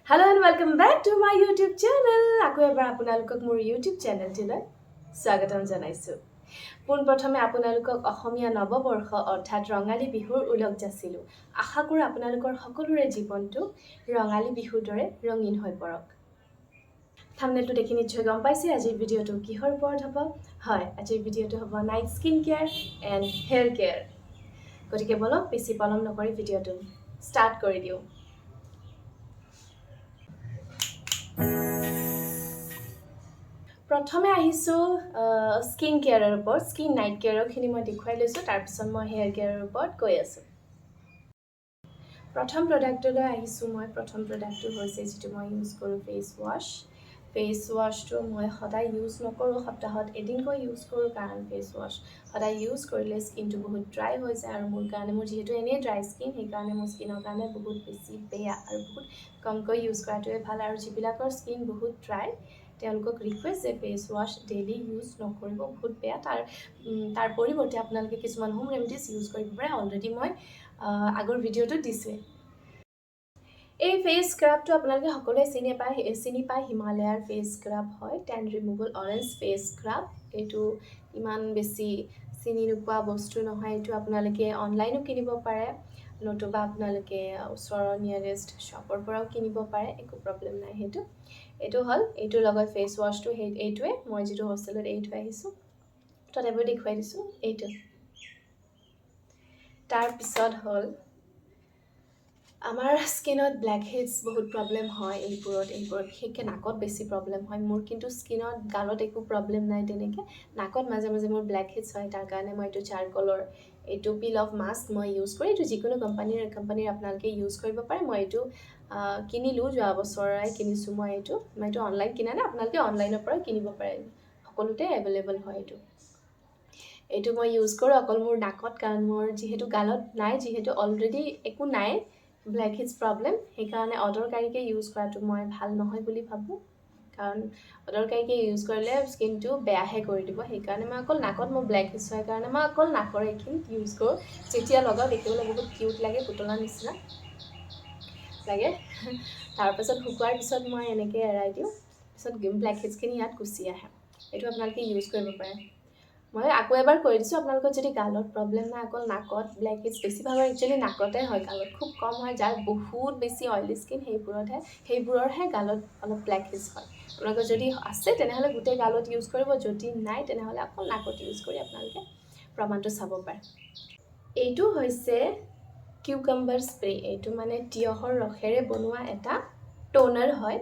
Hello and welcome back to my YouTube channel. Aku ebar আপোনালোকক মোৰ YouTube channel tilai স্বাগতম জনাইছো। পোনপ্ৰথমে আপোনালোকক অসমীয়া নৱবৰ্ষ অৰ্থাৎ ৰঙালী বিহুৰ উলগ যাচিলো। আশা কৰো আপোনালোকৰ সকলোৰে জীৱনটো ৰঙালী বিহুৰ দৰে ৰঙীন হৈ পৰক। থাম্বনেলটো দেখি নিশ্চয় গম পাইছে আজিৰ ভিডিঅ'টো কিহৰ ওপৰত হ'ব? হয়, আজিৰ ভিডিঅ'টো হ'ব night skin care and here care. গতিকে বলক বেছি পলম নকৰি ভিডিঅ'টো ষ্টাৰ্ট কৰি দিওঁ। প্ৰথমে আহিছো স্কিন কেয়াৰৰ ওপৰত। স্কিন নাইট কেয়াৰৰখিনি মই দেখুৱাই লৈছোঁ, তাৰপিছত মই হেয়াৰ কেয়াৰৰ ওপৰত কৈ আছোঁ। প্ৰথম প্ৰডাক্টলৈ আহিছোঁ মই। প্ৰথম প্ৰডাক্টটো হৈছে যিটো মই ইউজ কৰোঁ ফেচ ৱাছ। ফেচ ৱাছটো মই সদায় ইউজ নকৰোঁ, সপ্তাহত এদিনকৈ ইউজ কৰোঁ, কাৰণ ফেচ ৱাছ সদায় ইউজ কৰিলে স্কিনটো বহুত ড্ৰাই হৈ যায়, আৰু মোৰ যিহেতু এনেই ড্ৰাই স্কিন, সেইকাৰণে মোৰ স্কিনৰ কাৰণে বহুত বেছি বেয়া, আৰু বহুত কমকৈ ইউজ কৰাটোৱে ভাল। আৰু যিবিলাকৰ স্কিন বহুত ড্ৰাই তেওঁলোকক ৰিকুৱেষ্ট যে ফেচ ৱাছ ডেইলি ইউজ নকৰিব, বহুত বেয়া। তাৰ পৰিৱৰ্তে আপোনালোকে কিছুমান হোম ৰেমেডিজ ইউজ কৰিব পাৰে। অলৰেডি মই আগৰ ভিডিঅ'টো দিছোঁৱে। এই ফেচ স্ক্ৰাবটো আপোনালোকে সকলোৱে চিনি পায় হিমালয়াৰ ফেচ স্ক্ৰাব হয়, টেন ৰিমুভেবল অৰেঞ্জ ফেচ স্ক্ৰাব। এইটো ইমান বেছি চিনি নোপোৱা বস্তু নহয়। এইটো আপোনালোকে অনলাইনো কিনিব পাৰে, নতুবা আপোনালোকে ওচৰৰ নিয়েৰেষ্ট শ্বপৰ পৰাও কিনিব পাৰে, একো প্ৰব্লেম নাই। এইটো হ'ল এইটোৰ লগত ফেচ ৱাছটো এইটোৱে। মই যিটো হোষ্টেলত এৰি থৈ আহিছোঁ তথাপিও দেখুৱাই দিছোঁ এইটো। তাৰপিছত হ'ল আমাৰ স্কিনত ব্লেক হেডছ বহুত প্ৰব্লেম হয়। এইবোৰত বিশেষকৈ নাকত বেছি প্ৰব্লেম হয়। মোৰ কিন্তু স্কিনত গালত একো প্ৰব্লেম নাই তেনেকৈ। নাকত মাজে মাজে মোৰ ব্লেক হেডছ হয়, তাৰ কাৰণে মই এইটো চাৰকলৰ এইটো পিল অফ মাস্ক মই ইউজ কৰোঁ। এইটো যিকোনো কোম্পানীৰ আপোনালোকে ইউজ কৰিব পাৰে। মই এইটো কিনিলোঁ, যোৱা বছৰাই কিনিছোঁ মই এইটো অনলাইন কিনা নাই, আপোনালোকে অনলাইনৰ পৰাই কিনিব পাৰে, সকলোতে এভেইলেবল হয় এইটো মই ইউজ কৰোঁ অকল মোৰ নাকত, কাৰণ মোৰ যিহেতু গালত নাই, যিহেতু অলৰেডি একো নাই ব্লেক হেডছ প্ৰব্লেম, সেইকাৰণে অদৰকাৰীকৈ ইউজ কৰাটো মই ভাল নহয় বুলি ভাবোঁ, কাৰণ অদৰকাৰীকৈ ইউজ কৰিলে স্কিনটো বেয়াহে কৰি দিব। সেইকাৰণে মই অকল নাকত মোৰ ব্লেক হেডছ হয় কাৰণে মই অকল নাকৰ এইখিনিত ইউজ কৰোঁ। যেতিয়া লগাওঁ দেখিবলৈ বহুত কিউট লাগে, পুতলাৰ নিচিনা লাগে। তাৰপাছত শুকোৱাৰ পিছত মই এনেকৈ এৰাই দিওঁ, পিছত ব্লেক হেডছখিনি ইয়াত গুচি আহে। এইটো আপোনালোকে ইউজ কৰিব পাৰে। মই আকৌ এবাৰ কৈ দিছোঁ, আপোনালোকৰ যদি গালত প্ৰব্লেম নাই, অকল নাকত ব্লেক হেডছ বেছিভাগৰ একচুৱেলি নাকতে হয়, গালত খুব কম হয়। যাৰ বহুত বেছি অইলি স্কিন সেইবোৰৰহে গালত অলপ ব্লেক হেডছ হয়। আপোনালোকৰ যদি আছে তেনেহ'লে গোটেই গালত ইউজ কৰিব, যদি নাই তেনেহ'লে অকল নাকত ইউজ কৰি আপোনালোকে প্ৰমাণটো চাব পাৰে। এইটো হৈছে কিউকাম্বাৰ স্প্ৰে। এইটো মানে তিয়হৰ ৰসেৰে বনোৱা এটা টোনাৰ হয়,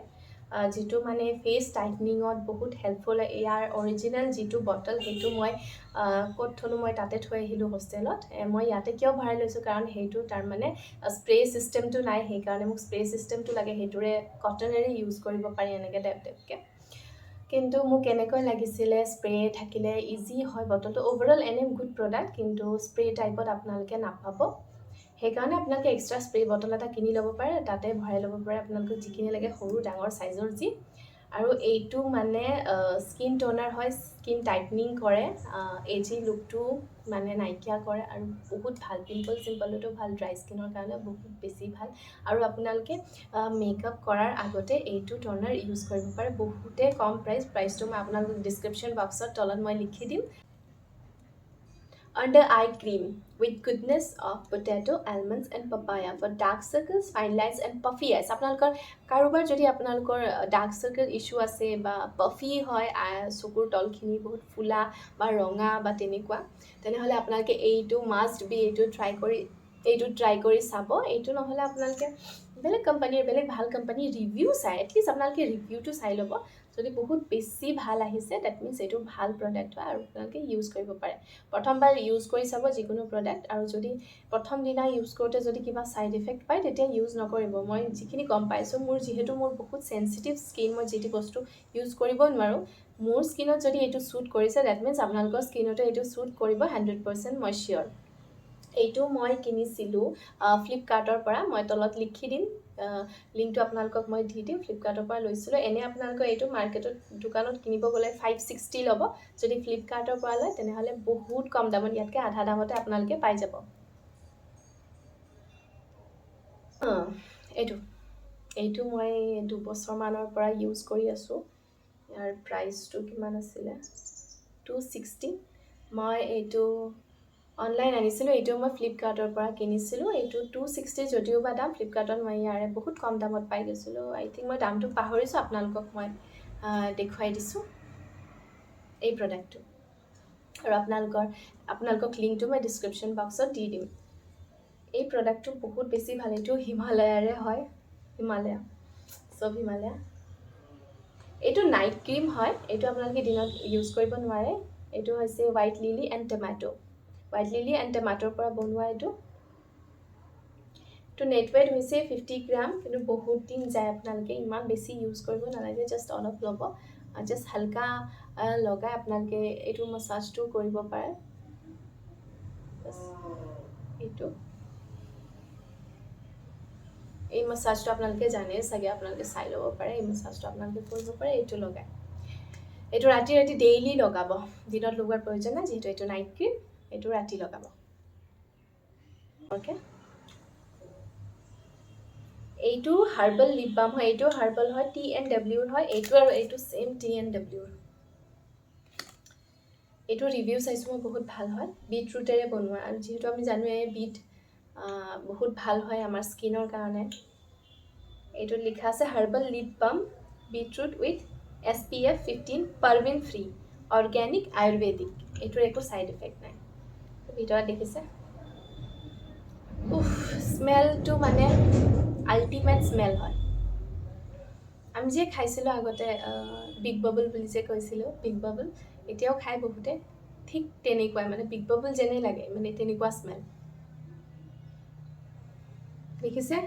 যিটো মানে ফেচ টাইটনিঙত বহুত হেল্পফুল হয়। ইয়াৰ অৰিজিনেল যিটো বটল সেইটো মই ক'ত থ'লোঁ, মই তাতে থৈ আহিলোঁ হোষ্টেলত। মই ইয়াতে কিয় ভৰাই লৈছোঁ, কাৰণ সেইটো তাৰমানে স্প্ৰে ছিষ্টেমটো নাই, সেইকাৰণে মোক স্প্ৰে ছিষ্টেমটো লাগে। সেইটোৰে কটনেৰে ইউজ কৰিব পাৰি এনেকৈ টেপকৈ। কিন্তু মোক এনেকৈ লাগিছিলে স্প্ৰে থাকিলে ইজি হয়। বটলটো অ'ভাৰঅল এনে গুড প্ৰডাক্ট, কিন্তু স্প্ৰে টাইপত আপোনালোকে নাপাব। সেইকাৰণে আপোনালোকে এক্সট্ৰা স্প্ৰে বটল এটা কিনি ল'ব পাৰে, তাতে ভৰাই ল'ব পাৰে আপোনালোকক যিখিনি লাগে, সৰু ডাঙৰ চাইজৰ যি। আৰু এইটো মানে স্কিন টোনাৰ হয়, স্কিন টাইটনিং কৰে, এজি লুকটো মানে নাইকিয়া কৰে, আৰু বহুত ভাল। চিম্পলতো ভাল, ড্ৰাই স্কিনৰ কাৰণে বহুত বেছি ভাল। আৰু আপোনালোকে মেকআপ কৰাৰ আগতে এইটো টোনাৰ ইউজ কৰিব পাৰে। বহুতে কম প্ৰাইচটো মই আপোনালোকক ডিছক্ৰিপশ্যন বক্সত তলত মই লিখি দিম। Under eye cream with goodness of potato, almonds and papaya for dark circles, fine lines and puffy eyes. আপোনালোকৰ কাৰোবাৰ যদি আপোনালোকৰ ডাৰ্ক চাৰ্কেল ইছ্যু আছে বা পাফি হয়, চকুৰ তলখিনি বহুত ফুলা বা ৰঙা বা তেনেকুৱা, তেনেহ'লে আপোনালোকে এইটো মাষ্ট বি এইটো ট্ৰাই কৰি চাব। এইটো নহ'লে আপোনালোকে বেলেগ ভাল কোম্পানীৰ ৰিভিউ চাই, এটলিষ্ট আপোনালোকে ৰিভিউটো চাই ল'ব। যদি বহুত বেছি ভাল আহিছে, ডেট মিনছ এইটো ভাল প্ৰডাক্ট হয় আৰু আপোনালোকে ইউজ কৰিব পাৰে। প্ৰথমবাৰ ইউজ কৰি চাব যিকোনো প্ৰডাক্ট, আৰু যদি প্ৰথম দিনা ইউজ কৰোঁতে যদি কিবা ছাইড ইফেক্ট পায় তেতিয়া ইউজ নকৰিব। মই যিখিনি গম পাইছোঁ, যিহেতু মোৰ বহুত চেঞ্চিটিভ স্কিন, মই যি টি বস্তু ইউজ কৰিব নোৱাৰোঁ। মোৰ স্কিনত যদি এইটো শ্বুট কৰিছে, ডেট মিনছ আপোনালোকৰ স্কিনতো এইটো শ্বুট কৰিব 100%, মই চিয়'ৰ। এইটো মই কিনিছিলোঁ ফ্লিপকাৰ্টৰ পৰা। মই তলত লিখি দিম, লিংকটো আপোনালোকক মই দি দিম। ফ্লিপকাৰ্টৰ পৰা লৈছিলোঁ। এনেই আপোনালোকৰ এইটো দোকানত কিনিব গ'লে 560 ল'ব। যদি ফ্লিপকাৰ্টৰ পৰা লয় তেনেহ'লে বহুত কম দামত, ইয়াতকৈ আধা দামতে আপোনালোকে পাই যাব। এইটো এইটো মই 2 বছৰমানৰ পৰা ইউজ কৰি আছোঁ। ইয়াৰ প্ৰাইচটো কিমান আছিলে 260। মই এইটো অনলাইন আনিছিলোঁ, এইটো মই ফ্লিপকাৰ্টৰ পৰা কিনিছিলোঁ। এইটো 260 যদিও বা দাম, ফ্লিপকাৰ্টত মই ইয়াৰে বহুত কম দামত পাই গৈছিলোঁ। আই থিংক মই দামটো পাহৰিছোঁ, আপোনালোকক মই দেখুৱাই দিছোঁ এই প্ৰডাক্টটো। আৰু আপোনালোকক লিংকটো মই ডিছক্ৰিপশ্যন বক্সত দি দিম। এই প্ৰডাক্টটো বহুত বেছি ভাল। এইটো হিমালয়াৰে হয়, হিমালয়া, চব হিমালয়া। এইটো নাইট ক্ৰীম হয়, এইটো আপোনালোকে দিনত ইউজ কৰিব নোৱাৰে। এইটো হৈছে white lily and tomato, white lily and টমেটোৰ পৰা বনোৱা। এইটো নেট ৱেইট হৈছে 50 গ্ৰাম, কিন্তু বহুত দিন যায়। আপোনালোকে ইমান বেছি ইউজ কৰিব নালাগে, জাষ্ট অলপ ল'ব, জাষ্ট হালকা লগাই আপোনালোকে এইটো মাছাজটো কৰিব পাৰে। এইটো এই মাছাজটো আপোনালোকে জানে চাগে, আপোনালোকে চাই ল'ব পাৰে। এই মাছাজটো আপোনালোকে কৰিব পাৰে এইটো লগাই। এইটো ৰাতি ডেইলি লগাব, দিনত লগোৱাৰ প্ৰয়োজন নাই, যিহেতু এইটো নাইট ক্ৰীম। এইটো ৰাতি লগাব। অ'কে, এইটো হাৰ্বেল লিপ বাম হয়। এইটো হাৰ্বেল হয়, TNWৰ হয়। এইটো আৰু এইটো ছেম TNWৰ। এইটো ৰিভিউ চাইছোঁ মই, বহুত ভাল হয়। বিটৰুটেৰে বনোৱা, আৰু যিহেতু আমি জানোৱে বিট বহুত ভাল হয় আমাৰ স্কিনৰ কাৰণে। এইটোত লিখা আছে herbal lip balm beetroot with SPF 15, parabeen free, organic ayurvedic. এইটোৰ একো ছাইড এফেক্ট নাই। ভিতৰত দেখিছে, স্মেলটো মানে আল্টিমেট স্মেল হয়। আমি যে খাইছিলোঁ আগতে বিগ বাবল বুলি যে কৈছিলোঁ, বিগ বাবল এতিয়াও খাই বহুতে, ঠিক তেনেকুৱাই, মানে বিগ বাবল যেনেই লাগে, মানে তেনেকুৱা স্মেল। দেখিছে,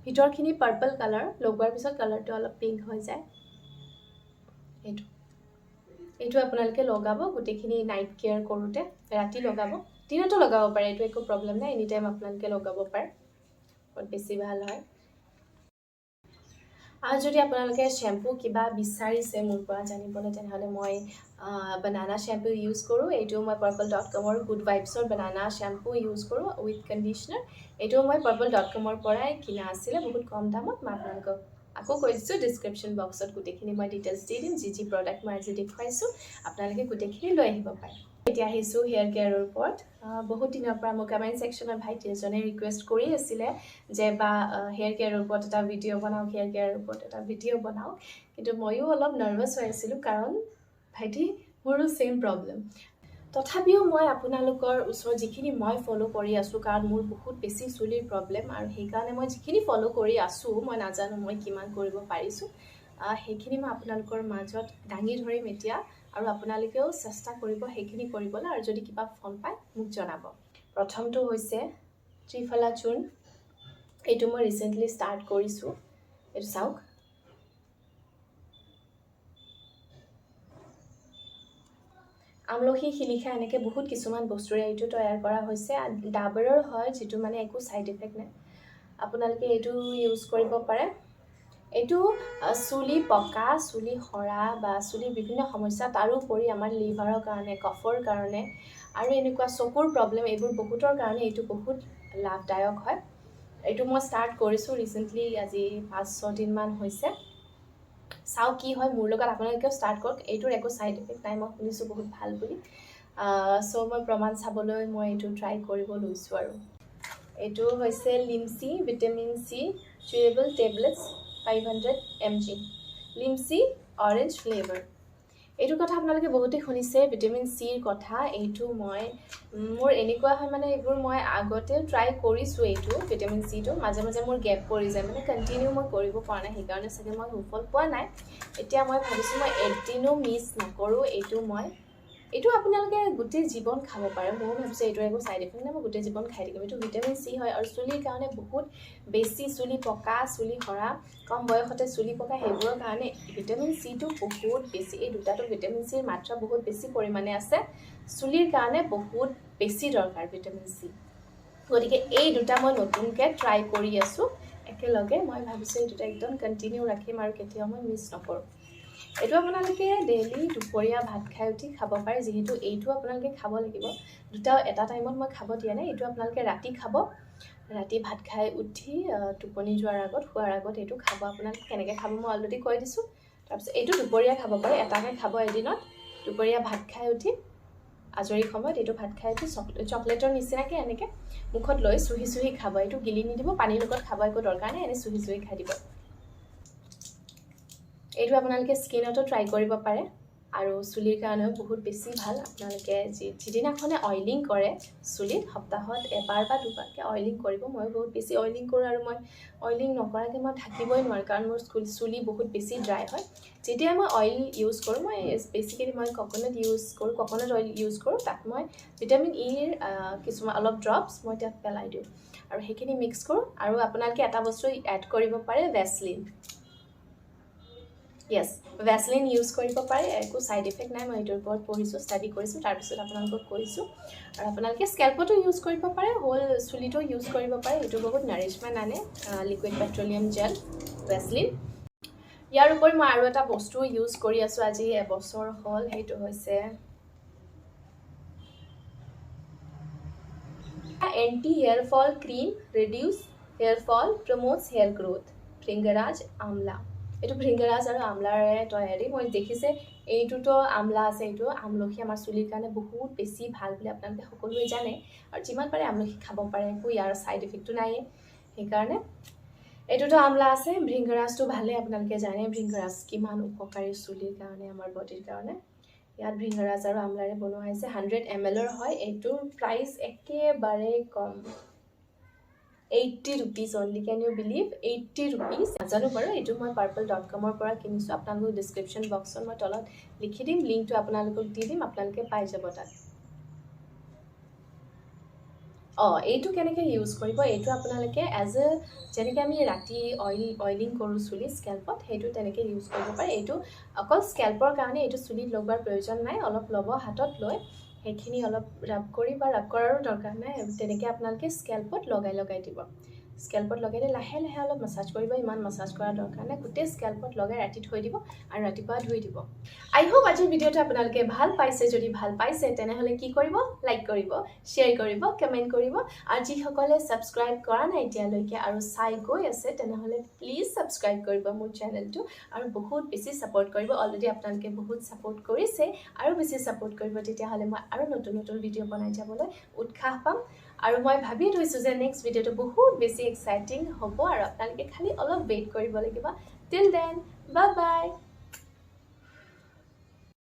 ভিতৰখিনি পাৰ্পল কালাৰ, লগোৱাৰ পিছত কালাৰটো অলপ পিংক হৈ যায়। এইটো আপোনালোকে লগাব গোটেইখিনি নাইট কেয়াৰ কৰোঁতে। ৰাতি লগাব, দিনতো লগাব পাৰে, এইটো একো প্ৰব্লেম নাই। এনি টাইম আপোনালোকে লগাব পাৰে, বহুত বেছি ভাল হয়। আৰু যদি আপোনালোকে শ্বেম্পু কিবা বিচাৰিছে মোৰ পৰা জানিবলৈ, তেনেহ'লে মই বানানা শ্বেম্পু ইউজ কৰোঁ। এইটো মই purple.com গুড ভাইবছৰ বানানা শ্বেম্পু ইউজ কৰোঁ উইথ কণ্ডিশ্যনাৰ। এইটো মই purple.com পৰাই কিনা আছিলে, বহুত কম দামত। মই আপোনালোকক আকৌ কৈ দিছোঁ, ডিছক্ৰিপশ্যন বক্সত গোটেইখিনি মই ডিটেইলছ দি দিম। যি প্ৰডাক্ট মই আজি দেখুৱাইছোঁ, আপোনালোকে গোটেইখিনি লৈ আহিব পাৰে। এতিয়া আহিছোঁ হেয়াৰ কেয়াৰৰ ওপৰত। বহুত দিনৰ পৰা মোক কমেণ্ট ছেকশ্যনত ভাইটি এজনে ৰিকুৱেষ্ট কৰি আছিলে যে বা হেয়াৰ কেয়াৰৰ ওপৰত এটা ভিডিঅ' বনাওক, হেয়াৰ কেয়াৰৰ ওপৰত এটা ভিডিঅ' বনাওক। কিন্তু ময়ো অলপ নাৰ্ভাছ হৈ আছিলোঁ, কাৰণ ভাইটি মোৰো ছেইম প্ৰব্লেম। তথাপিও মই আপোনালোকৰ ওচৰত যিখিনি মই ফ'ল' কৰি আছোঁ, কাৰণ মোৰ বহুত বেছি চুলিৰ প্ৰব্লেম, আৰু সেইকাৰণে মই যিখিনি ফ'ল' কৰি আছোঁ, মই নাজানো মই কিমান কৰিব পাৰিছোঁ, সেইখিনি মই আপোনালোকৰ মাজত দাঙি ধৰিম এতিয়া। আৰু আপোনালোকেও চেষ্টা কৰিব সেইখিনি কৰিবলৈ, আৰু যদি কিবা ফল পায় মোক জনাব। প্ৰথমটো হৈছে ত্ৰিফলা চূৰ্ণ। এইটো মই ৰিচেণ্টলি ষ্টাৰ্ট কৰিছোঁ। এইটো চাওক, আমলখি, শিলিখা, এনেকৈ বহুত কিছুমান বস্তুৰে এইটো তৈয়াৰ কৰা হৈছে। ডাবৰৰ হয়, যিটো মানে একো ছাইড ইফেক্ট নাই। আপোনালোকে এইটো ইউজ কৰিব পাৰে। এইটো চুলি পকা, চুলি সৰা বা চুলিৰ বিভিন্ন সমস্যা, তাৰোপৰি আমাৰ লিভাৰৰ কাৰণে, কফৰ কাৰণে, আৰু এনেকুৱা চকুৰ প্ৰব্লেম, এইবোৰ বহুতৰ কাৰণে এইটো বহুত লাভদায়ক হয়। এইটো মই ষ্টাৰ্ট কৰিছোঁ ৰিচেণ্টলি, আজি 5-6 দিনমান হৈছে। চাওঁ কি হয় মোৰ লগত, আপোনালোকেও ষ্টাৰ্ট কৰক। এইটোৰ একো ছাইড ইফেক্ট নাই, মই শুনিছোঁ বহুত ভাল বুলি। চ' মই প্ৰমাণ চাবলৈ মই এইটো ট্ৰাই কৰিব লৈছোঁ। আৰু এইটো হৈছে Limcee vitamin C chewable tablets 500 mg, Limcee orange flavour. এইটোৰ কথা আপোনালোকে বহুতেই শুনিছে, ভিটামিন চিৰ কথা। এইটো মোৰ এনেকুৱা হয়, মানে এইবোৰ মই আগতেও ট্ৰাই কৰিছোঁ। এইটো ভিটামিন চিটো মাজে মাজে মোৰ গেপ পৰি যায়, মানে কণ্টিনিউ মই কৰিব পৰা নাই, সেইকাৰণে চাগে মই সুফল পোৱা নাই। এতিয়া মই ভাবিছোঁ মই এদিনো মিছ নকৰোঁ। এইটো আপোনালোকে গোটেই জীৱন খাব পাৰে। ময়ো ভাবিছোঁ এইটো একো ছাইড ইফেক্ট নাই, মই গোটেই জীৱন খাই থাকিম। এইটো ভিটামিন চি হয়, আৰু চুলিৰ কাৰণে বহুত বেছি, চুলি পকা, চুলি সৰা, কম বয়সতে চুলি পকা, সেইবোৰৰ কাৰণে ভিটামিন চিটো বহুত বেছি। এই দুটাটো ভিটামিন চিৰ মাত্ৰা বহুত বেছি পৰিমাণে আছে, চুলিৰ কাৰণে বহুত বেছি দৰকাৰ ভিটামিন চি। গতিকে এই দুটা মই নতুনকৈ ট্ৰাই কৰি আছোঁ একেলগে। মই ভাবিছোঁ এই দুটা একদম কণ্টিনিউ ৰাখিম, আৰু কেতিয়াও মই মিছ নকৰোঁ। এইটো আপোনালোকে ডেইলি দুপৰীয়া ভাত খাই উঠি খাব পাৰে, যিহেতু এইটো আপোনালোকে খাব লাগিব। দুটা এটা টাইমত মই খাব দিয়া নাই, এইটো আপোনালোকে ৰাতি খাব। ৰাতি ভাত খাই উঠি টোপনি যোৱাৰ আগত শোৱাৰ আগত এইটো খাব আপোনালোকে কেনেকৈ খাব মই অলৰেডি কৈ দিছোঁ তাৰপিছত এইটো দুপৰীয়া খাব পাৰে এটাকৈ খাব এদিনত দুপৰীয়া ভাত খাই উঠি আজৰি সময়ত এইটো ভাত খাই উঠি চকলেটৰ নিচিনাকৈ এনেকৈ মুখত লৈ চুহি চুহি খাব এইটো গিলি নিদিব পানীৰ লগত খাব একো দৰকাৰ নাই এনেই চুহি চুহি খাই দিব এইটো আপোনালোকে স্কিনতো ট্ৰাই কৰিব পাৰে আৰু চুলিৰ কাৰণেও বহুত বেছি ভাল আপোনালোকে যিদিনাখনে অইলিং কৰে চুলিত সপ্তাহত এবাৰ বা দুবাৰকৈ অইলিং কৰিব মই বহুত বেছি অইলিং কৰোঁ আৰু মই অইলিং নকৰাকৈ মই থাকিবই নোৱাৰোঁ কাৰণ মোৰ চুলি বহুত বেছি ড্ৰাই হয় যেতিয়া মই অইল ইউজ কৰোঁ মই বেচিকেলি মই কক'নাট অইল ইউজ কৰোঁ তাত মই ভিটামিন ইৰ কিছুমান অলপ ড্ৰপছ মই তাত পেলাই দিওঁ আৰু সেইখিনি মিক্স কৰোঁ আৰু আপোনালোকে এটা বস্তু এড কৰিব পাৰে ভেচলিন য়েছ ভেচলিন ইউজ কৰিব পাৰে একো ছাইড ইফেক্ট নাই মই এইটোৰ ওপৰত পঢ়িছোঁ ষ্টাডি কৰিছোঁ তাৰপিছত আপোনালোকক কৈছোঁ আৰু আপোনালোকে স্কেল্পতো ইউজ কৰিব পাৰে হোল চুলিটো ইউজ কৰিব পাৰে এইটো বহুত নাৰিছমেণ্ট আনে লিকুইড পেট্ৰলিয়াম জেল ভেচলিন ইয়াৰ উপৰি মই আৰু এটা বস্তু ইউজ কৰি আছোঁ আজি এবছৰ হ'ল সেইটো হৈছে anti hair fall cream reduce hair fall promotes hair growth bhringraj আমলা এইটো ভৃংগৰাজ আৰু আমলাৰে তৈয়াৰী মই দেখিছে এইটোতো আমলা আছে এইটো আমলখি আমাৰ চুলিৰ কাৰণে বহুত বেছি ভাল বুলি আপোনালোকে সকলোৱে জানে আৰু যিমান পাৰে আমলখি খাব পাৰে একো ইয়াৰ ছাইড ইফেক্টটো নাইয়ে সেইকাৰণে এইটোতো আমলা আছে ভৃংগৰাজটো ভালে আপোনালোকে জানে ভৃংগৰাজ কিমান উপকাৰী চুলিৰ কাৰণে আমাৰ বডিৰ কাৰণে ইয়াত ভৃংগৰাজ আৰু আমলাৰে বনোৱা হৈছে 100 ml হয় এইটোৰ প্ৰাইচ একেবাৰে কম 80 rupees only can you believe 80 rupees নাজানো বাৰু এইটো মই purple.com পৰা কিনিছোঁ আপোনালোকক ডিছক্ৰিপশ্যন বক্সত মই তলত লিখি দিম লিংকটো আপোনালোকক দি দিম আপোনালোকে পাই যাব তাত এইটো কেনেকৈ ইউজ কৰিব এইটো আপোনালোকে যেনেকৈ আমি ৰাতি অইলিং কৰোঁ চুলি স্কেল্পত সেইটো তেনেকৈ ইউজ কৰিব পাৰে এইটো অকল স্কেল্পৰ কাৰণে এইটো চুলিত লগোৱাৰ প্ৰয়োজন নাই অলপ ল'ব হাতত লৈ সেইখিনি অলপ ৰাব কৰি বা ৰাব কৰাৰো দৰকাৰ নাই তেনেকৈ আপোনালোকে স্কেল্পত লগাই দিব স্কেল্পত লগাই দি লাহে লাহে অলপ মাছাজ কৰিব ইমান মাছাজ কৰাৰ দৰকাৰ নাই গোটেই স্কেল্পত লগাই ৰাতি থৈ দিব আৰু ৰাতিপুৱা ধুই দিব আই হোপ আজিৰ ভিডিঅ'টো আপোনালোকে ভাল পাইছে যদি ভাল পাইছে তেনেহ'লে কি কৰিব লাইক কৰিব শ্বেয়াৰ কৰিব কমেণ্ট কৰিব আৰু যিসকলে ছাবস্ক্ৰাইব কৰা নাই এতিয়ালৈকে আৰু চাই গৈ আছে তেনেহ'লে প্লিজ ছাবস্ক্ৰাইব কৰিব মোৰ চেনেলটো আৰু বহুত বেছি ছাপোৰ্ট কৰিব অলৰেডি আপোনালোকে বহুত ছাপোৰ্ট কৰিছে আৰু বেছি ছাপোৰ্ট কৰিব তেতিয়াহ'লে মই আৰু নতুন নতুন ভিডিঅ' বনাই যাবলৈ উৎসাহ পাম আৰু মই ভাবি থৈছোঁ যে নেক্সট ভিডিঅ'টো বহুত বেছি এক্সাইটিং হ'ব আৰু আপোনালোকে খালি অলপ ৱেইট কৰিব লাগিব টিল দেন বাই বাই